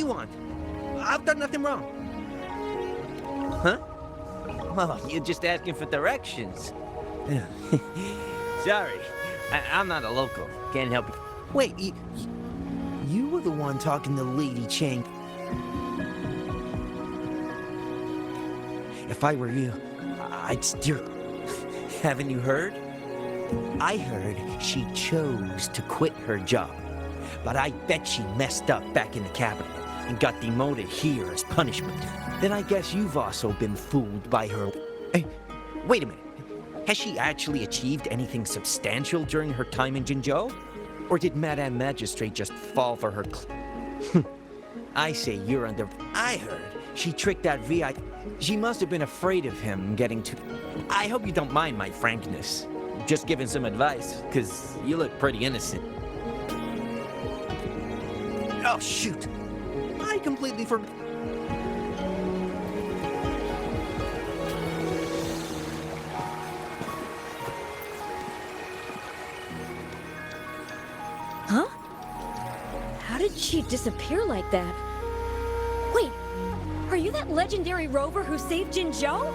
you want? I've done nothing wrong. Huh? Well, you're just asking for directions. Sorry, I'm not a local. Can't help you. Wait, you were the one talking to Lady Chang. If I were you, I'd steer. Haven't you heard? I heard she chose to quit her job. But I bet she messed up back in the capital and got demoted here as punishment. Then I guess you've also been fooled by her. Hey, wait a minute. Has she actually achieved anything substantial during her time in Jinzhou? Or did Madame Magistrate just fall for her I say you're under... I heard she tricked that VI... She must have been afraid of him getting to... I hope you don't mind my frankness. Just giving some advice, because you look pretty innocent. Oh, shoot. I completely forgot. Huh? How did she disappear like that? Wait, are you that legendary rover who saved Jinzhou?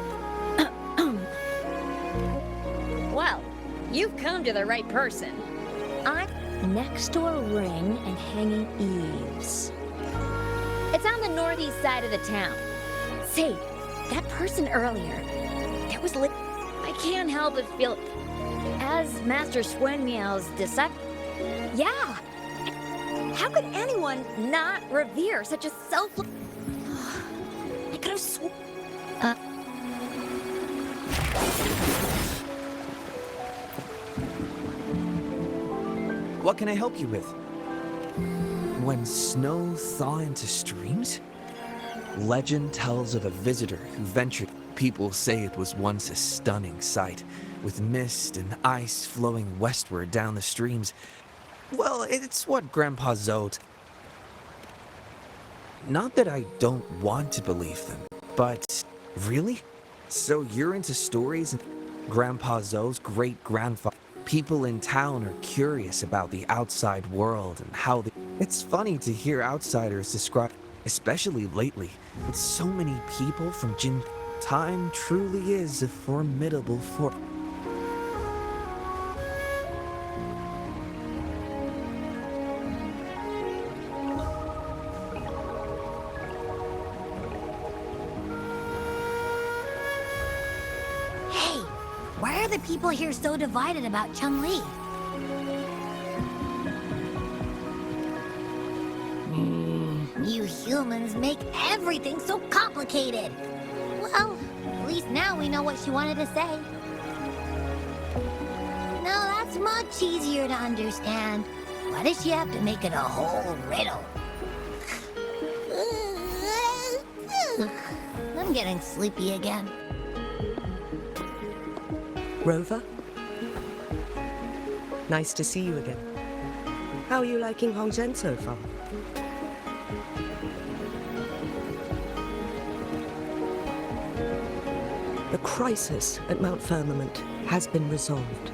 Well, you've come to the right person. I'm next door ring and hanging eaves. It's on the northeast side of the town. Say, that person earlier, there was I can't help but feel as Master Swen Miao's disciple. Yeah. How could anyone not revere such a selfless... I could have sworn... What can I help you with? When snow thaw into streams? Legend tells of a visitor who ventured. People say it was once a stunning sight, with mist and ice flowing westward down the streams. Well, it's what Grandpa Zoe... Not that I don't want to believe them, but really? So you're into stories and Grandpa Zoe's great-grandfather? People in town are curious about the outside world and how they... It's funny to hear outsiders describe, especially lately, with so many people from Jin... Time truly is a formidable force. Hey, why are the people here so divided about Changli? You humans make everything so complicated. Well, at least now we know what she wanted to say. Now that's much easier to understand. Why does she have to make it a whole riddle? I'm getting sleepy again. Rover? Nice to see you again. How are you liking Hongzhen so far? The crisis at Mount Firmament has been resolved,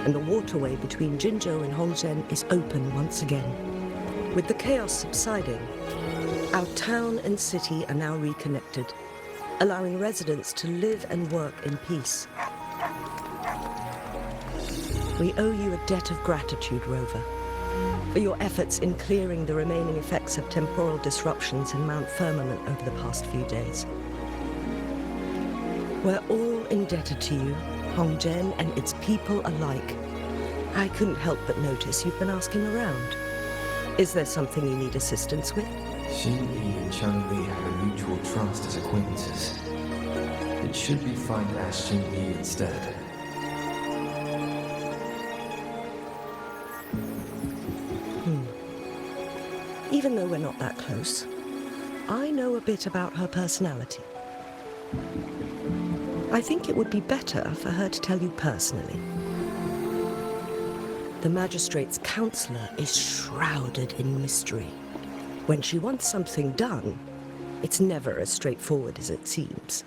and the waterway between Jinzhou and Hongzhen is open once again. With the chaos subsiding, our town and city are now reconnected, allowing residents to live and work in peace. We owe you a debt of gratitude, Rover, for your efforts in clearing the remaining effects of temporal disruptions in Mount Firmament over the past few days. We're all indebted to you, Hongzhen and its people alike. I couldn't help but notice you've been asking around. Is there something you need assistance with? Changli and Changli have a mutual trust as acquaintances. It should be fine to ask Changli instead. Even though we're not that close, I know a bit about her personality. I think it would be better for her to tell you personally. The magistrate's counselor is shrouded in mystery. When she wants something done, it's never as straightforward as it seems.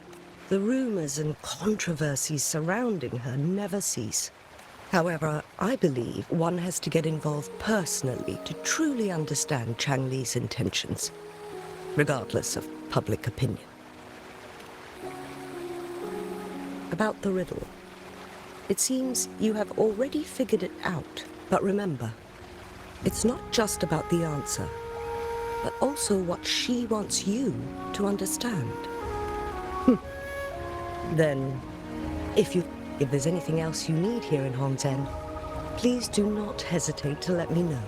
The rumors and controversies surrounding her never cease. However, I believe one has to get involved personally to truly understand Changli's intentions. regardless of public opinion. About the riddle. It seems you have already figured it out, but remember, it's not just about the answer, but also what she wants you to understand. Then, if there's anything else you need here in Hongzhen, please do not hesitate to let me know.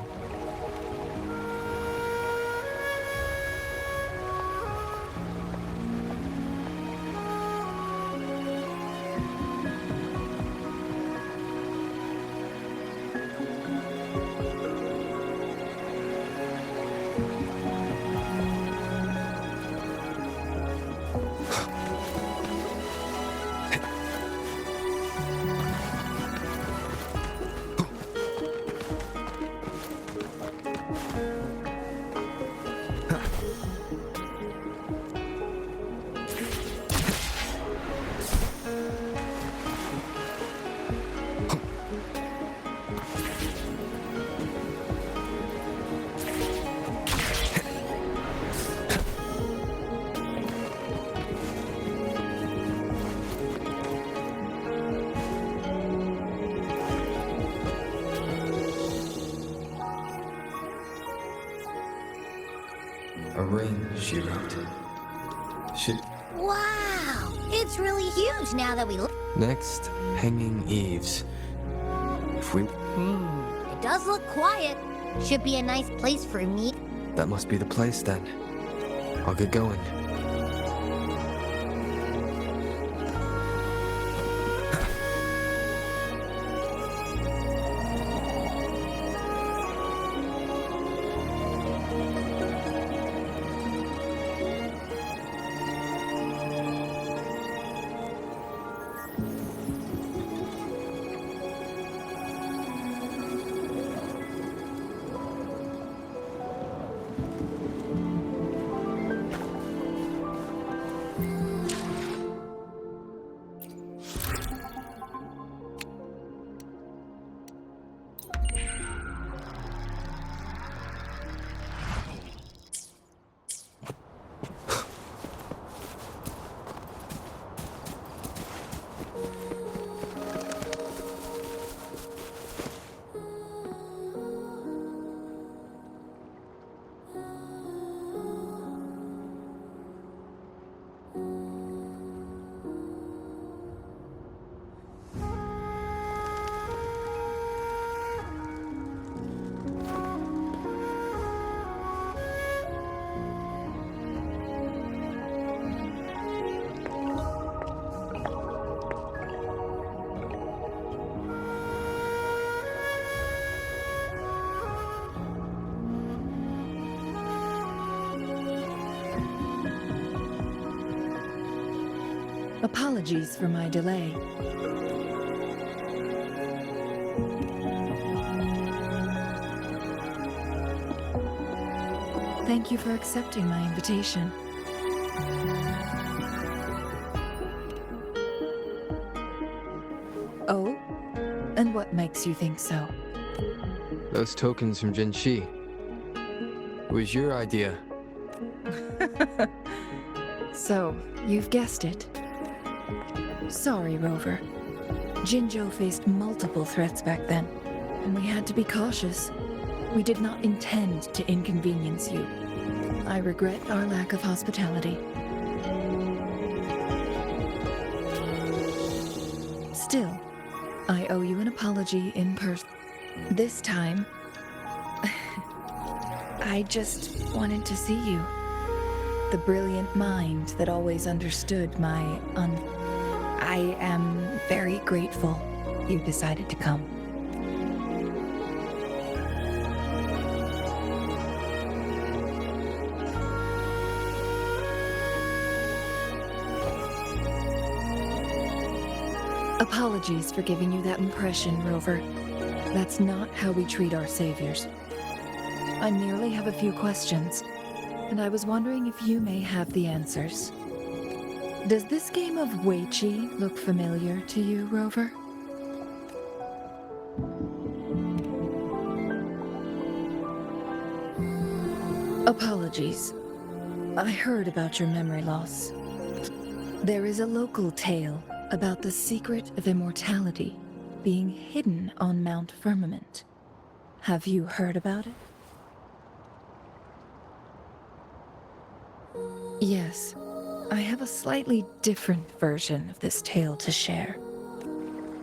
A ring, she wrote. Wow! It's really huge now that we look. Next, hanging eaves. If we... It does look quiet. Should be a nice place for me. That must be the place then. I'll get going. Apologies for my delay. Thank you for accepting my invitation. Oh? And what makes you think so? Those tokens from Jinshi. It was your idea. So, you've guessed it. Sorry, Rover. Jinzhou faced multiple threats back then, and we had to be cautious. We did not intend to inconvenience you. I regret our lack of hospitality. Still, I owe you an apology in person. This time, I just wanted to see you. The brilliant mind that always understood my I am very grateful you decided to come. Apologies for giving you that impression, Rover. That's not how we treat our saviors. I merely have a few questions, and I was wondering if you may have the answers. Does this game of Weiqi look familiar to you, Rover? Apologies. I heard about your memory loss. There is a local tale about the secret of immortality being hidden on Mount Firmament. Have you heard about it? Yes, I have a slightly different version of this tale to share.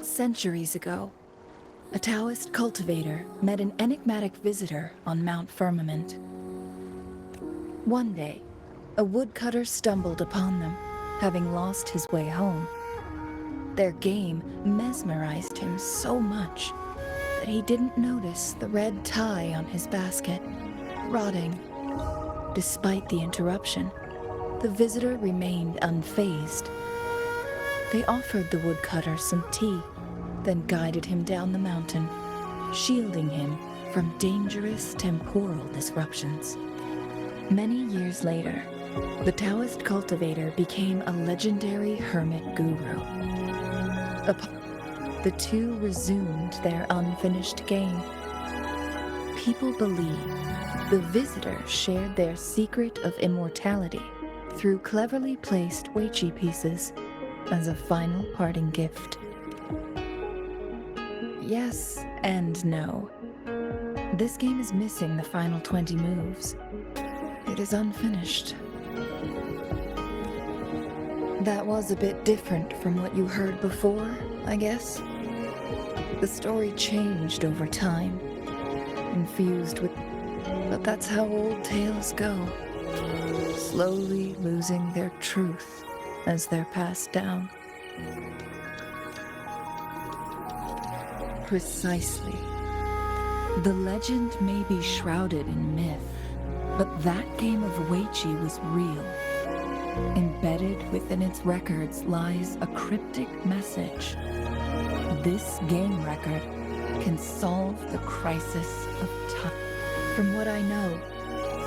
Centuries ago, a Taoist cultivator met an enigmatic visitor on Mount Firmament. One day, a woodcutter stumbled upon them, having lost his way home. Their game mesmerized him so much that he didn't notice the red tie on his basket, rotting. Despite the interruption, the visitor remained unfazed. They offered the woodcutter some tea, then guided him down the mountain, shielding him from dangerous temporal disruptions. Many years later, the Taoist cultivator became a legendary hermit guru. The two resumed their unfinished game. People believe the visitor shared their secret of immortality through cleverly placed Weiqi pieces as a final parting gift. Yes and no. This game is missing the final 20 moves. It is unfinished. That was a bit different from what you heard before, I guess. The story changed over time, infused with... But that's how old tales go. Slowly losing their truth as they're passed down. Precisely. The legend may be shrouded in myth, but that game of Weiqi was real. Embedded within its records lies a cryptic message. This game record can solve the crisis of time. From what I know,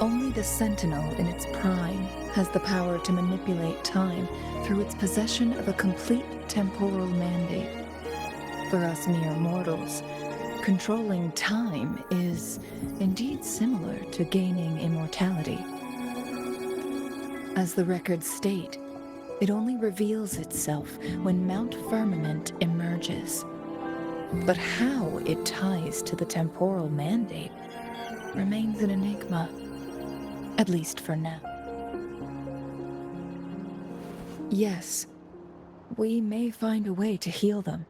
only the Sentinel in its prime has the power to manipulate time through its possession of a complete temporal mandate. For us mere mortals, controlling time is indeed similar to gaining immortality. As the records state, it only reveals itself when Mount Firmament emerges. But how it ties to the temporal mandate remains an enigma, at least for now. Yes, we may find a way to heal them,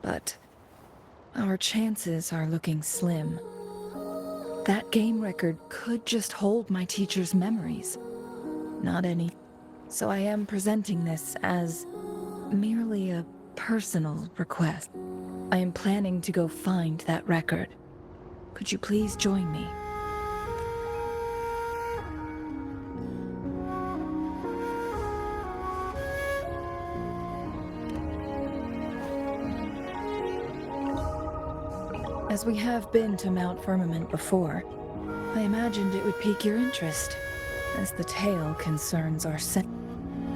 but our chances are looking slim. That game record could just hold my teacher's memories, not any. So I am presenting this as merely a personal request. I am planning to go find that record. Could you please join me? As we have been to Mount Firmament before, I imagined it would pique your interest, as the tale concerns our sin.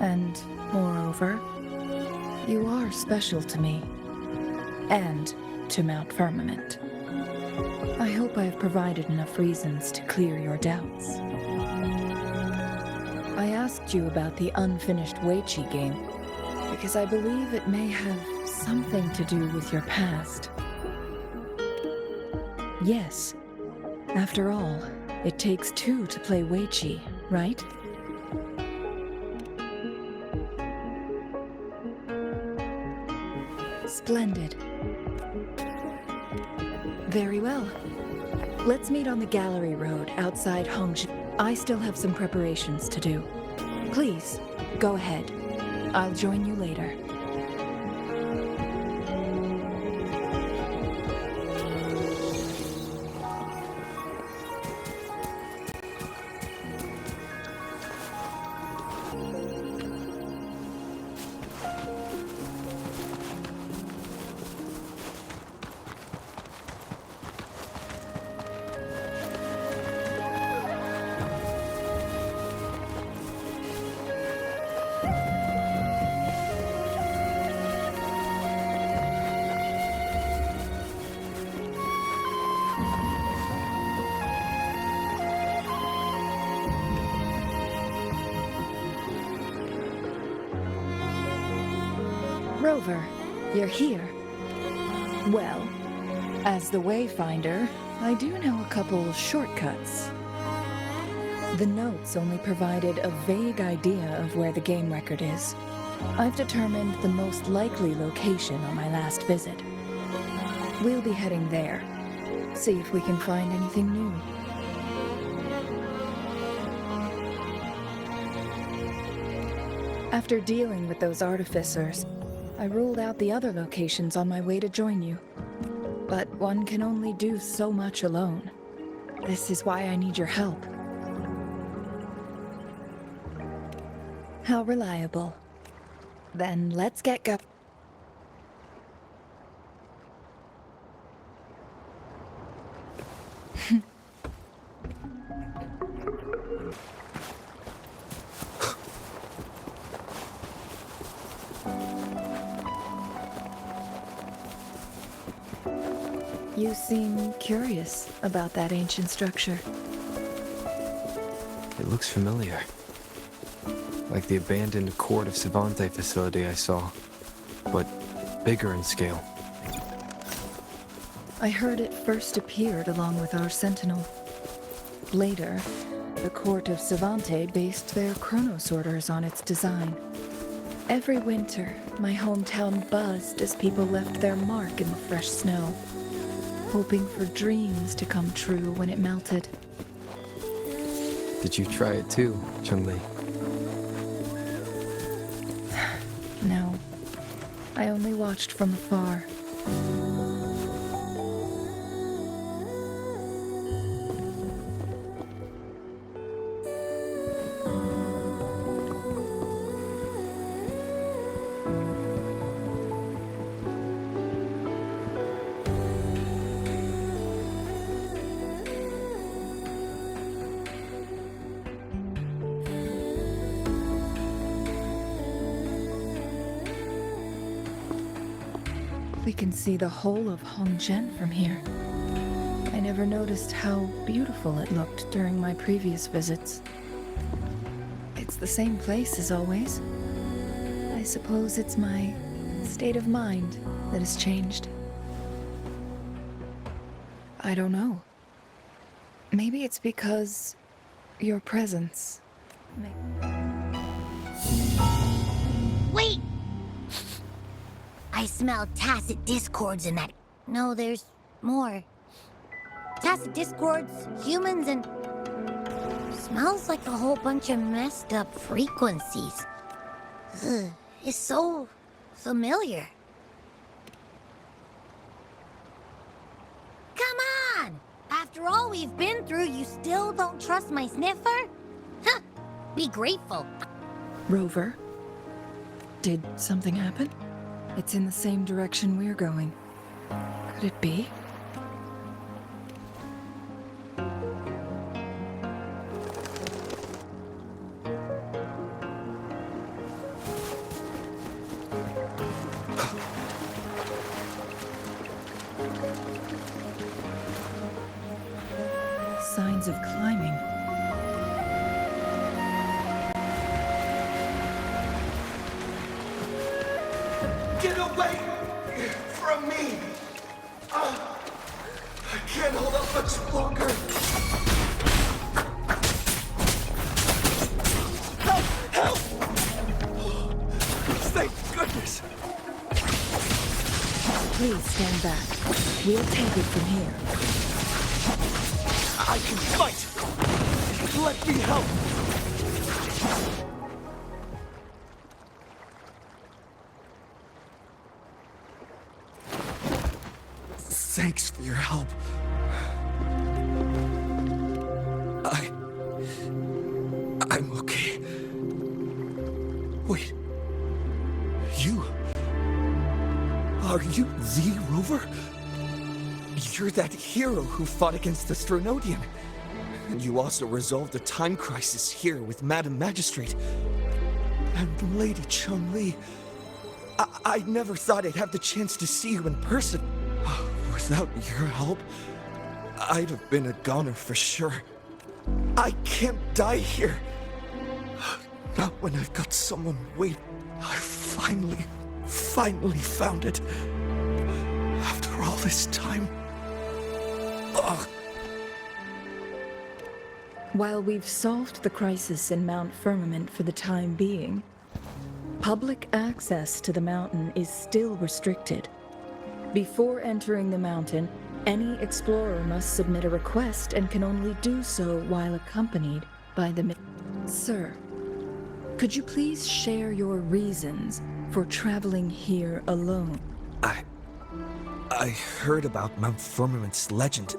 And, moreover, you are special to me, and to Mount Firmament. I hope I have provided enough reasons to clear your doubts. I asked you about the unfinished Weiqi game, because I believe it may have something to do with your past. Yes. After all, it takes two to play Weiqi, right? Splendid. Very well. Let's meet on the gallery road outside Hongzhi. I still have some preparations to do. Please, go ahead. I'll join you later. Rover, you're here. Well, as the Wayfinder, I do know a couple shortcuts. The notes only provided a vague idea of where the game record is. I've determined the most likely location on my last visit. We'll be heading there. See if we can find anything new. After dealing with those artificers, I ruled out the other locations on my way to join you. But one can only do so much alone. This is why I need your help. How reliable. Then let's get go. You seem curious about that ancient structure. It looks familiar. Like the abandoned Court of Savante facility I saw, but bigger in scale. I heard it first appeared along with our Sentinel. Later, the Court of Savante based their Chronos orders on its design. Every winter, my hometown buzzed as people left their mark in the fresh snow, hoping for dreams to come true when it melted. Did you try it too, Changli? No, I only watched from afar. We can see the whole of Hongzhen from here. I never noticed how beautiful it looked during my previous visits. It's the same place as always. I suppose it's my state of mind that has changed. I don't know. Maybe it's because your presence. Wait! I smell tacit discords in that. No, there's more. Tacit discords, humans, and... Smells like a whole bunch of messed up frequencies. Ugh, it's so familiar. Come on! After all we've been through, you still don't trust my sniffer? Huh! Be grateful. Rover, did something happen? It's in the same direction we're going. Could it be? Signs of climbing. Get away from me! I can't hold up much longer. Help! Help! Thank goodness! Please stand back. We'll take it from here. I can fight! Let me help! Thanks for your help. I'm okay. Wait. Are you the Rover? You're that hero who fought against the Stronodian. And you also resolved a time crisis here with Madam Magistrate. And Lady Changli. I never thought I'd have the chance to see you in person. Without your help, I'd have been a goner for sure. I can't die here. Not when I've got someone waiting. I finally finally found it. After all this time. Ugh. While we've solved the crisis in Mount Firmament for the time being, public access to the mountain is still restricted. Before entering the mountain, any explorer must submit a request and can only do so while accompanied by the... Sir, could you please share your reasons for traveling here alone? I heard about Mount Firmament's legend,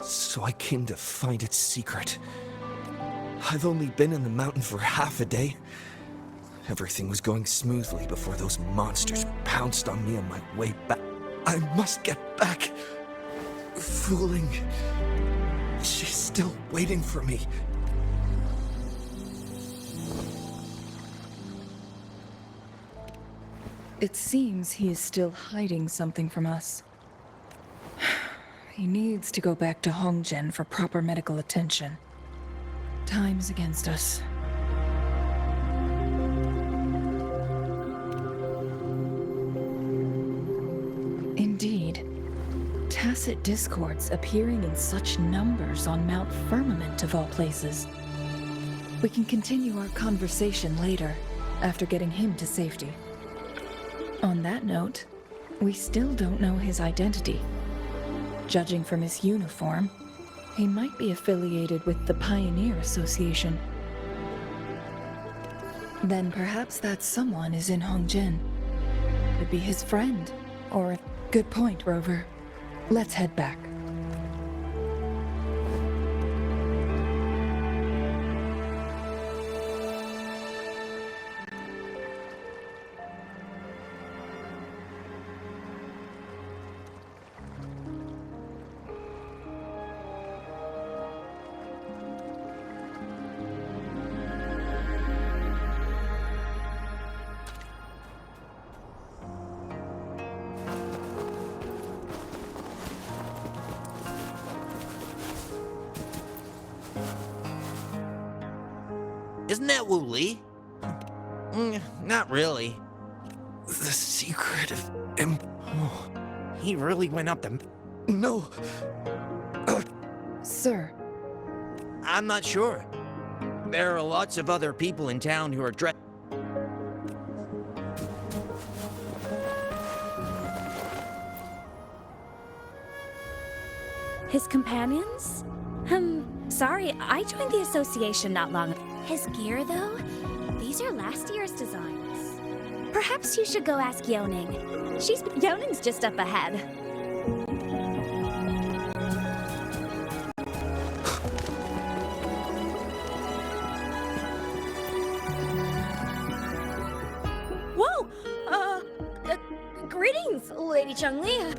so I came to find its secret. I've only been in the mountain for half a day. Everything was going smoothly before those monsters pounced on me on my way back. I must get back. Fooling. She's still waiting for me. It seems he is still hiding something from us. He needs to go back to Hongzhen for proper medical attention. Time's against us. Indeed. Tacit discords appearing in such numbers on Mount Firmament of all places. We can continue our conversation later, after getting him to safety. On that note, we still don't know his identity. Judging from his uniform, he might be affiliated with the Pioneer Association. Then perhaps that someone is in Hongzhen. Could be his friend, or a... Good point, Rover. Let's head back. Isn't that Wu Li? Not really. The secret of He really went up the... No. Sir, I'm not sure. There are lots of other people in town who are His companions? Sorry, I joined the association not long ago. His gear, though? These are last year's designs. Perhaps you should go ask Yoning. Yoning's just up ahead. Whoa! Greetings, Lady Changli.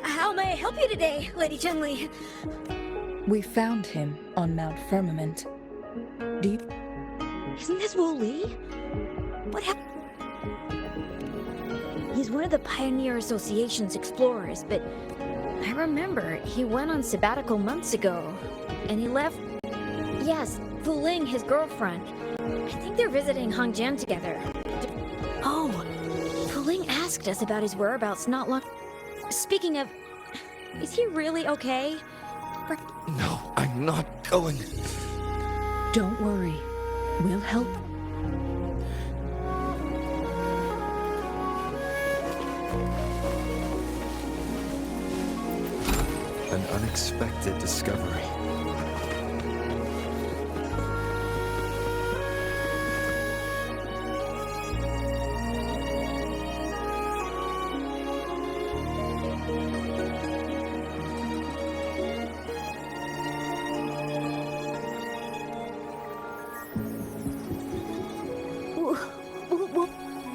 How may I help you today, Lady Changli? we found him on Mount Firmament. Do you... Isn't this Wu Li? What happened? He's one of the Pioneer Association's explorers, but I remember he went on sabbatical months ago, and he left... Yes, Fu Ling, his girlfriend. I think they're visiting Hongzhen together. Oh, Fu Ling asked us about his whereabouts not long... Speaking of... Is he really okay? No, I'm not going. Don't worry. We'll help. An unexpected discovery.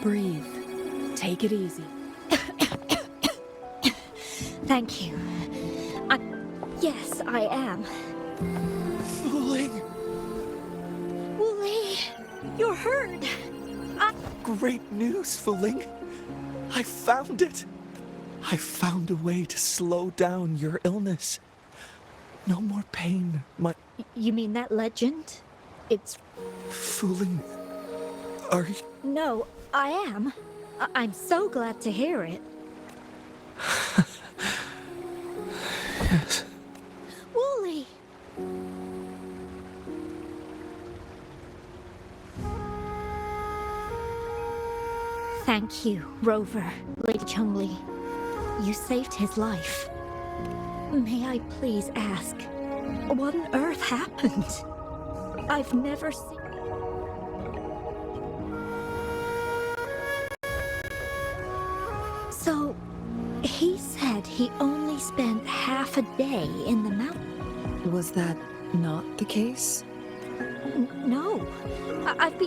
Breathe. Take it easy. Thank you. Yes, I am. Fu Ling! Wu Li, you're hurt. Great news, Fu Ling. I found it. I found a way to slow down your illness. No more pain. You mean that legend? It's... Fu Ling, are you... No, I am. I'm so glad to hear it. Yes. Wooly! Thank you, Rover, Lady Changli. You saved his life. May I please ask, what on earth happened? I've never seen... So, he said he only spent half a day in the mountain. Was that not the case? No, I've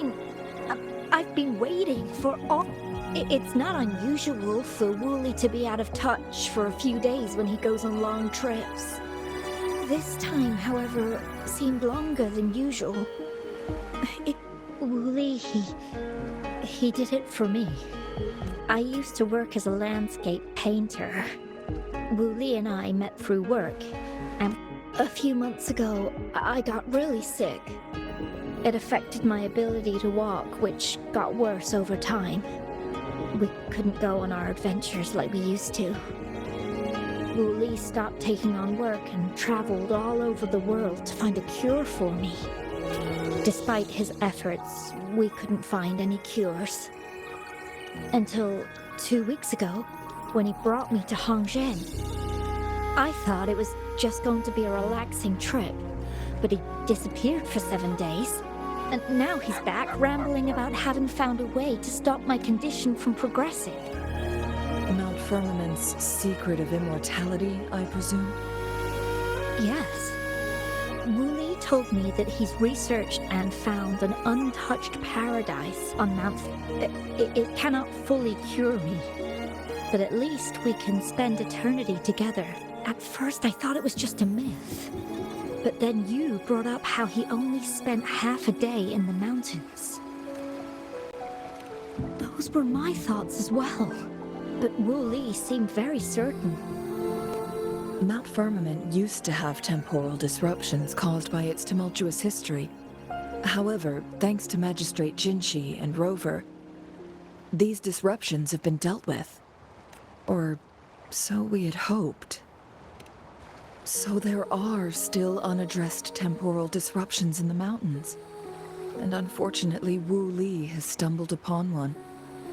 been waiting for all... It's not unusual for Wooly to be out of touch for a few days when he goes on long trips. This time, however, seemed longer than usual. Wooly, he did it for me. I used to work as a landscape painter. Wooly and I met through work, and a few months ago, I got really sick. It affected my ability to walk, which got worse over time. We couldn't go on our adventures like we used to. Wooly stopped taking on work and traveled all over the world to find a cure for me. Despite his efforts, we couldn't find any cures. Until 2 weeks ago, when he brought me to Hongzhen. I thought it was just going to be a relaxing trip, but he disappeared for 7 days. And now he's back rambling about having found a way to stop my condition from progressing. Mount Firmament's secret of immortality, I presume? Yes. Wooly told me that he's researched and found an untouched paradise on Mount... It cannot fully cure me, but at least we can spend eternity together. At first I thought it was just a myth. But then you brought up how he only spent half a day in the mountains. Those were my thoughts as well. But Wooly seemed very certain. Mount Firmament used to have temporal disruptions caused by its tumultuous history. However, thanks to Magistrate Jinshi and Rover, these disruptions have been dealt with. Or so we had hoped. So there are still unaddressed temporal disruptions in the mountains. And unfortunately, Wu Li has stumbled upon one.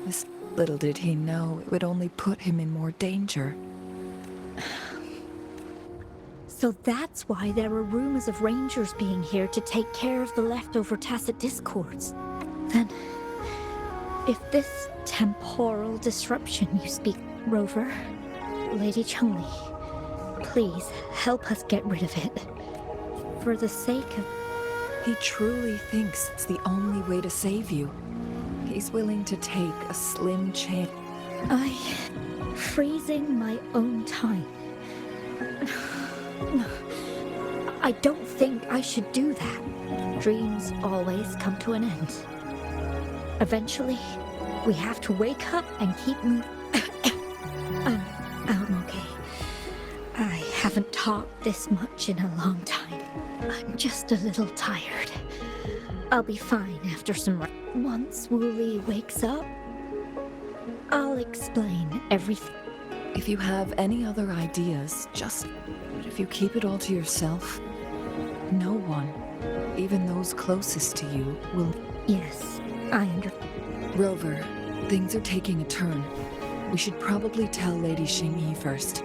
This little did he know it would only put him in more danger. So that's why there are rumors of rangers being here to take care of the leftover tacit discords. Then, if this temporal disruption you speak, Rover, Lady Changli, please help us get rid of it. For the sake of... He truly thinks it's the only way to save you. He's willing to take a slim chance. Freezing my own time. I don't think I should do that. Dreams always come to an end. Eventually, we have to wake up and keep moving. I'm okay. I haven't talked this much in a long time. I'm just a little tired. I'll be fine after some rest. Once Wooly wakes up, I'll explain everything. If you have any other ideas, if you keep it all to yourself, no one, even those closest to you, will... Yes, I understand. Rover, things are taking a turn. We should probably tell Lady Xingyi first.